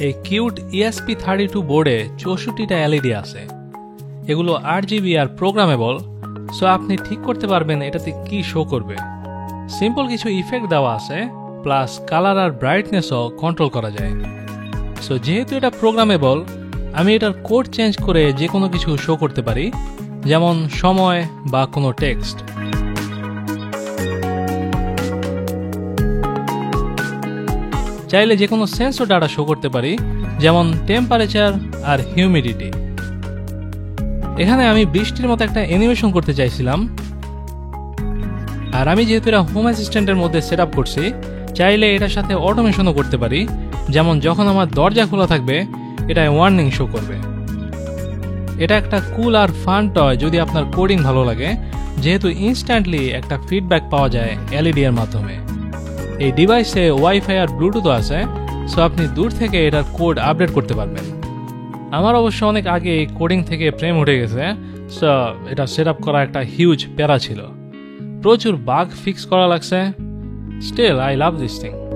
এই cute ESP32 বোর্ডে 64টা LED আছে। এগুলো RGB আর প্রোগ্রামেবল, সো আপনি ঠিক করতে পারবেন এটাতে কি শো করবে। সিম্পল কিছু ইফেক্ট দেওয়া আছে, প্লাস কালার আর ব্রাইটনেসও কন্ট্রোল করা যায়। সো যেহেতু এটা প্রোগ্রামেবল, আমি এটার কোড চেঞ্জ করে যে কোনো কিছু শো করতে পারি, যেমন সময় বা কোনো টেক্সট। চাইলে যে কোনো সেন্সর ডাটা শো করতে পারি, যেমন টেম্পারেচার আর হিউমিডিটি। এখানে আমি বৃষ্টির মতো একটা অ্যানিমেশন করতে চাইছিলাম, আর আমি যেহেতু এটা হোম অ্যাসিস্ট্যান্টের মধ্যে সেট আপ করছি, চাইলে এটার সাথে অটোমেশনও করতে পারি, যেমন যখন আমার দরজা খোলা থাকবে এটা ওয়ার্নিং শো করবে। এটা একটা কুল আর ফান টয় যদি আপনার কোডিং ভালো লাগে, যেহেতু ইনস্ট্যান্টলি একটা ফিডব্যাক পাওয়া যায় এলইডি এর মাধ্যমে। এই ডিভাইসে ওয়াইফাই আর ব্লুটুথও আছে, সো আপনি দূর থেকে এটার কোড আপডেট করতে পারবেন। আমার অবশ্য অনেক আগে এই কোডিং থেকে প্রেম উঠে গেছে, সো এটা সেট আপ করা একটা হিউজ প্যারা ছিল। প্রচুর বাগ ফিক্স করা লাগছে। Still I love this thing.